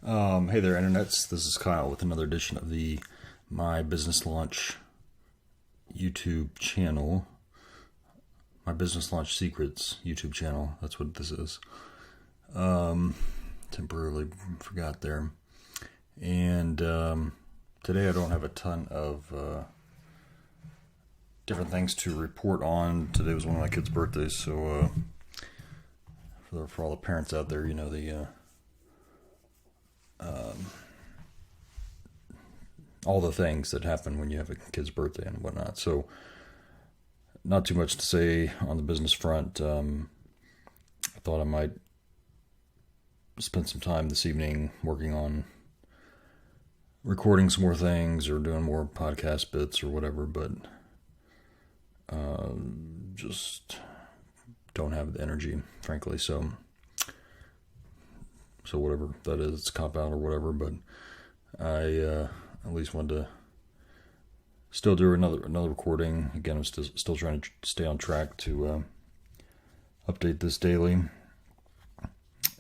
Hey there, internets. This is Kyle with another edition of the My Business Launch YouTube channel. My Business Launch Secrets YouTube channel. That's what this is. Temporarily forgot there. And today I don't have a ton of different things to report on. Today was one of my kids' birthdays, so for all the parents out there, you know, all the things that happen when you have a kid's birthday and whatnot. So not too much to say on the business front. I thought I might spend some time this evening working on recording some more things or doing more podcast bits or whatever, but just don't have the energy, frankly. So whatever that is, it's cop out or whatever, but I at least wanted to still do another recording. Again, I'm still trying to stay on track to update this daily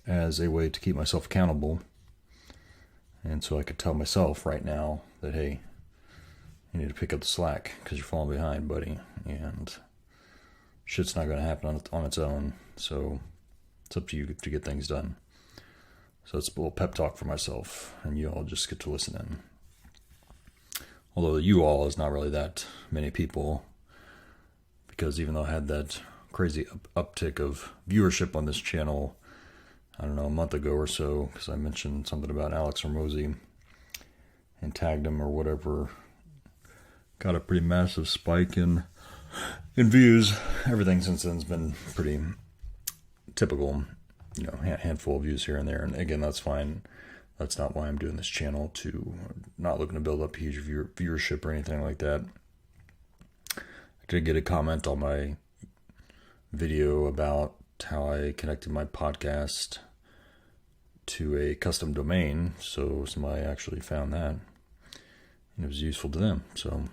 as a way to keep myself accountable. And so I could tell myself right now that, hey, you need to pick up the slack because you're falling behind, buddy. And shit's not going to happen on its own. So it's up to you to get things done. So it's a little pep talk for myself, and you all just get to listen in. Although you all is not really that many people, because even though I had that crazy uptick of viewership on this channel, I don't know, a month ago or so, because I mentioned something about Alex Hormozy and tagged him or whatever, got a pretty massive spike in views. Everything since then has been pretty typical. You know, handful of views here and there. And again, that's fine. That's not why I'm doing this channel, not looking to build up huge viewership or anything like that. I did get a comment on my video about how I connected my podcast to a custom domain. So somebody actually found that, and it was useful to them. So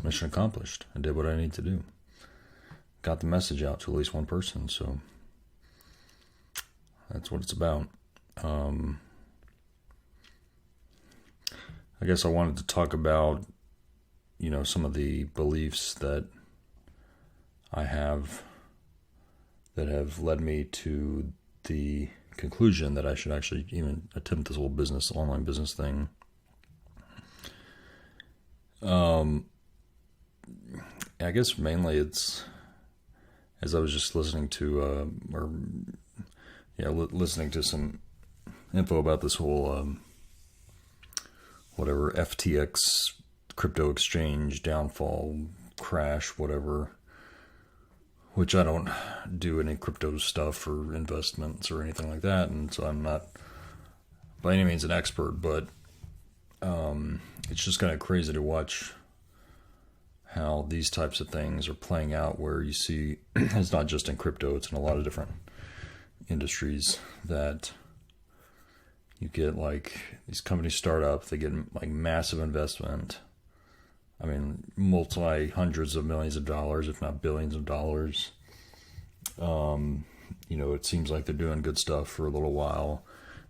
mission accomplished. I did what I need to do. Got the message out to at least one person. So that's what it's about. I guess I wanted to talk about, you know, some of the beliefs that I have that have led me to the conclusion that I should actually even attempt this whole online business thing. I guess mainly it's, as I was just listening to, listening to some info about this whole, whatever, FTX crypto exchange downfall, crash, whatever, which I don't do any crypto stuff or investments or anything like that, and so I'm not by any means an expert, but it's just kind of crazy to watch how these types of things are playing out, where you see it's not just in crypto, it's in a lot of different industries that you get, like, these companies start up, they get like massive investment. I mean, hundreds of millions of dollars, if not billions of dollars. You know, it seems like they're doing good stuff for a little while,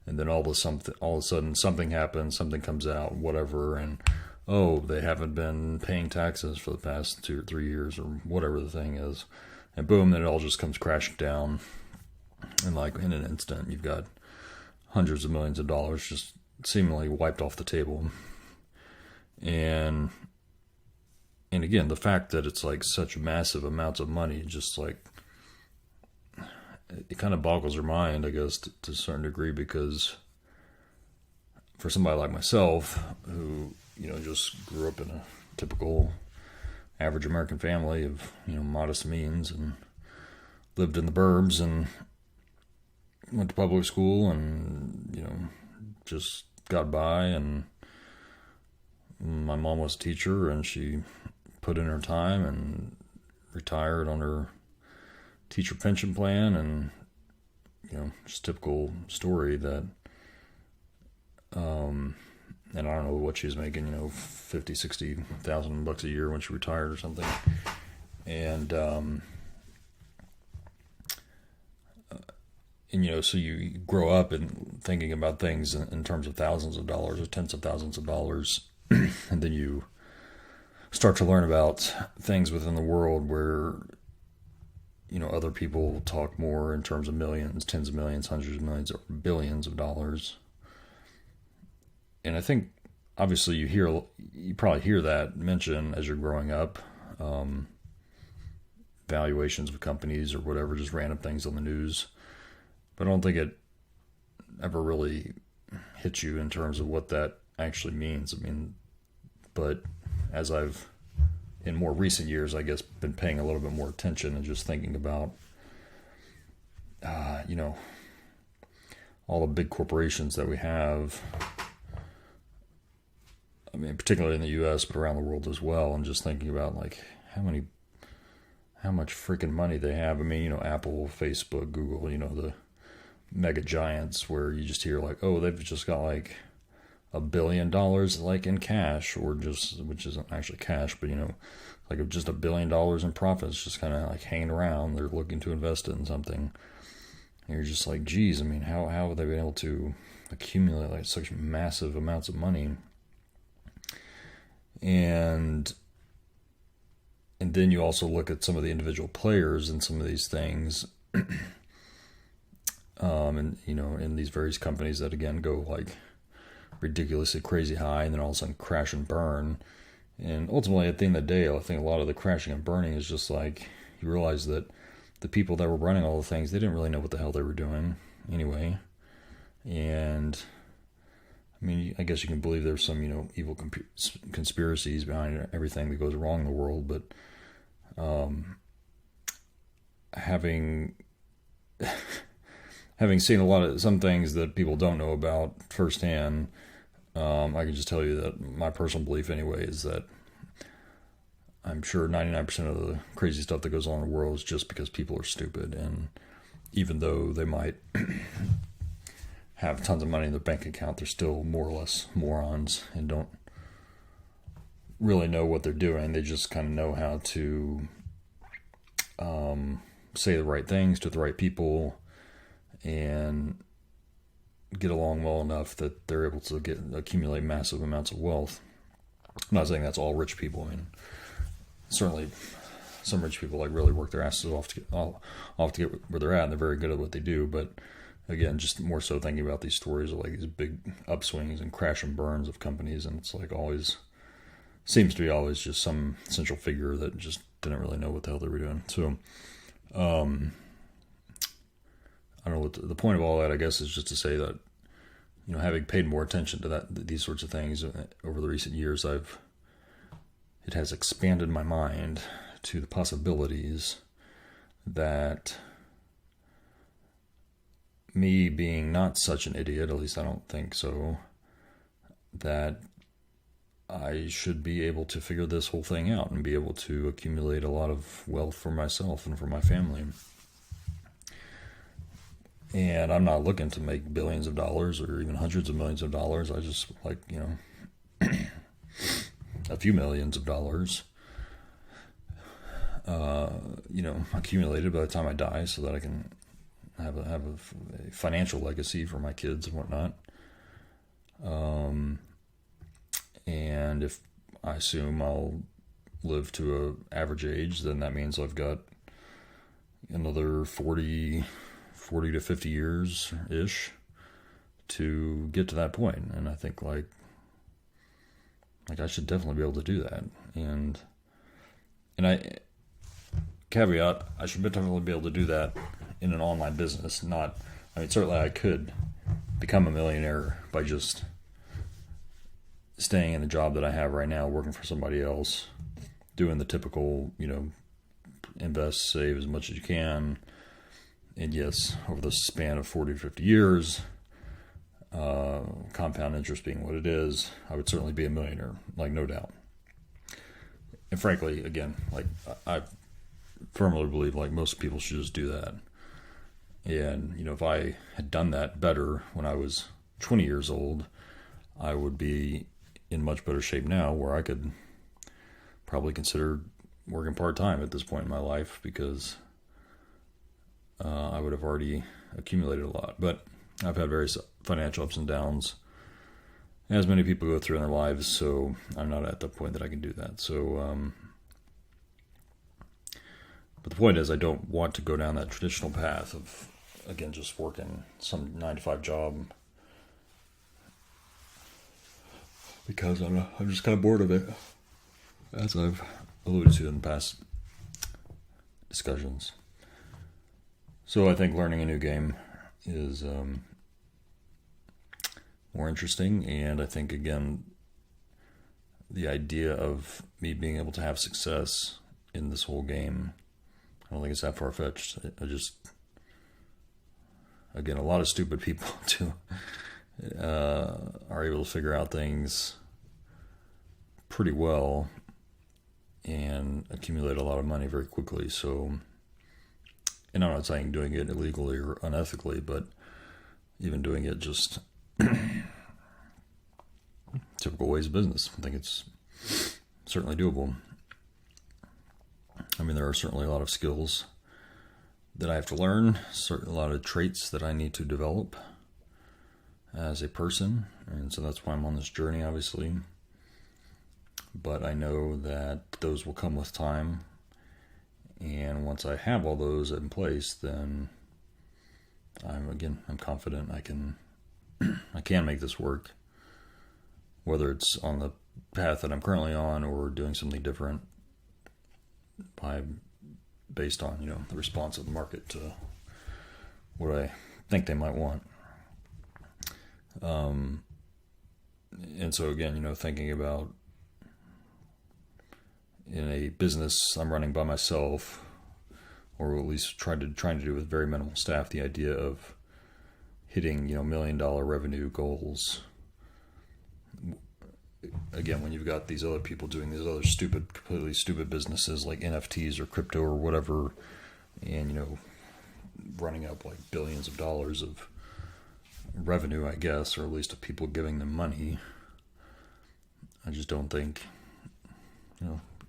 and then all of a sudden something happens, something comes out, whatever, and they haven't been paying taxes for the past 2 or 3 years or whatever the thing is, and boom, then it all just comes crashing down. And like in an instant, you've got hundreds of millions of dollars just seemingly wiped off the table. And again, the fact that it's like such massive amounts of money, just like, it kind of boggles your mind, I guess, to a certain degree, because for somebody like myself, who, you know, just grew up in a typical average American family of, you know, modest means, and lived in the burbs, and went to public school, and, you know, just got by, and my mom was a teacher, and she put in her time and retired on her teacher pension plan, and, you know, just typical story that, and I don't know what she was making, you know, $50,000-$60,000 a year when she retired or something, and so you grow up and thinking about things in terms of thousands of dollars or tens of thousands of dollars, and then you start to learn about things within the world where, other people talk more in terms of millions, tens of millions, hundreds of millions, or billions of dollars. And I think, obviously, you probably hear that mentioned as you're growing up, valuations of companies or whatever, just random things on the news. But I don't think it ever really hits you in terms of what that actually means. I mean, but as I've, in more recent years, I guess, been paying a little bit more attention and just thinking about, all the big corporations that we have. I mean, particularly in the U.S., but around the world as well, and just thinking about like how much freaking money they have. I mean, Apple, Facebook, Google, the mega giants where you just hear like, oh, they've just got like $1 billion like in cash, or just, which isn't actually cash, but like just $1 billion in profits just kind of like hanging around. They're looking to invest it in something. And you're just like, geez, I mean, how have they been able to accumulate like such massive amounts of money? And then you also look at some of the individual players in some of these things, and in these various companies that again go like ridiculously crazy high and then all of a sudden crash and burn. And ultimately, at the end of the day, I think a lot of the crashing and burning is just like you realize that the people that were running all the things, they didn't really know what the hell they were doing anyway. And I mean, I guess you can believe there's some, evil conspiracies behind everything that goes wrong in the world, but having seen some things that people don't know about firsthand, I can just tell you that my personal belief anyway is that I'm sure 99% of the crazy stuff that goes on in the world is just because people are stupid, and even though they might have tons of money in their bank account, they're still more or less morons and don't really know what they're doing. They just kind of know how to say the right things to the right people and get along well enough that they're able to accumulate massive amounts of wealth. I'm not saying that's all rich people. I mean, certainly some rich people like really work their asses off to get where they're at, and they're very good at what they do. But again, just more so thinking about these stories of like these big upswings and crash and burns of companies, and it's like seems to be always just some central figure that just didn't really know what the hell they were doing. So, I don't know what the point of all that, I guess, is just to say that, having paid more attention to these sorts of things over the recent years, it has expanded my mind to the possibilities that me being not such an idiot, at least I don't think so, that I should be able to figure this whole thing out and be able to accumulate a lot of wealth for myself and for my family. And I'm not looking to make billions of dollars or even hundreds of millions of dollars. I just like, a few millions of dollars, accumulated by the time I die so that I can have a financial legacy for my kids and whatnot. And if I assume I'll live to an average age, then that means I've got another 40 to 50 years ish to get to that point. And I think like I should definitely be able to do that. And caveat, I should definitely be able to do that in an online business. Certainly I could become a millionaire by just staying in the job that I have right now, working for somebody else, doing the typical, invest, save as much as you can. And yes, over the span of 40 to 50 years, compound interest being what it is, I would certainly be a millionaire, like no doubt. And frankly, again, like I firmly believe like most people should just do that. And, if I had done that better when I was 20 years old, I would be in much better shape now, where I could probably consider working part-time at this point in my life, because I would have already accumulated a lot. But I've had various financial ups and downs, as many people go through in their lives, so I'm not at the point that I can do that. So, but the point is, I don't want to go down that traditional path of, again, just working some 9-to-5 job, because I'm just kind of bored of it, as I've alluded to in past discussions. So I think learning a new game is more interesting, and I think, again, the idea of me being able to have success in this whole game, I don't think it's that far-fetched. I just, again, a lot of stupid people are able to figure out things pretty well and accumulate a lot of money very quickly. So, and I'm not saying doing it illegally or unethically, but even doing it just typical ways of business, I think it's certainly doable. I mean, there are certainly a lot of skills that I have to learn, a lot of traits that I need to develop as a person, and so that's why I'm on this journey, obviously. But I know that those will come with time, and once I have all those in place, then I'm confident I can make this work, whether it's on the path that I'm currently on or doing something different, based on the response of the market to what I think they might want. And so again, thinking about, in a business I'm running by myself, or at least trying to do with very minimal staff, the idea of hitting $1 million revenue goals. Again, when you've got these other people doing these other completely stupid businesses like NFTs or crypto or whatever, and running up like billions of dollars of revenue, I guess, or at least of people giving them money, I just don't think,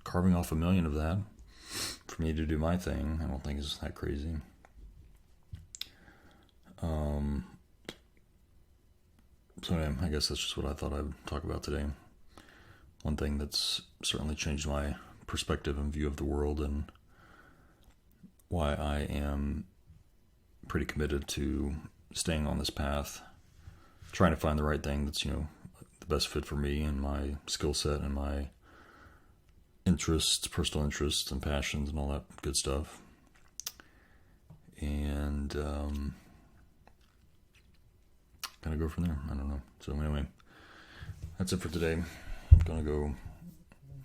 carving off $1 million of that for me to do my thing, I don't think is that crazy. So anyway, I guess that's just what I thought I'd talk about today. One thing that's certainly changed my perspective and view of the world, and why I am pretty committed to staying on this path, trying to find the right thing that's, the best fit for me and my skill set and my interests, personal interests and passions and all that good stuff. And kind of go from there. I don't know. So anyway, that's it for today. I'm going to go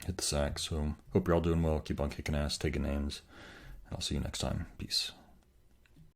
hit the sack. So hope you're all doing well. Keep on kicking ass, taking names. I'll see you next time. Peace.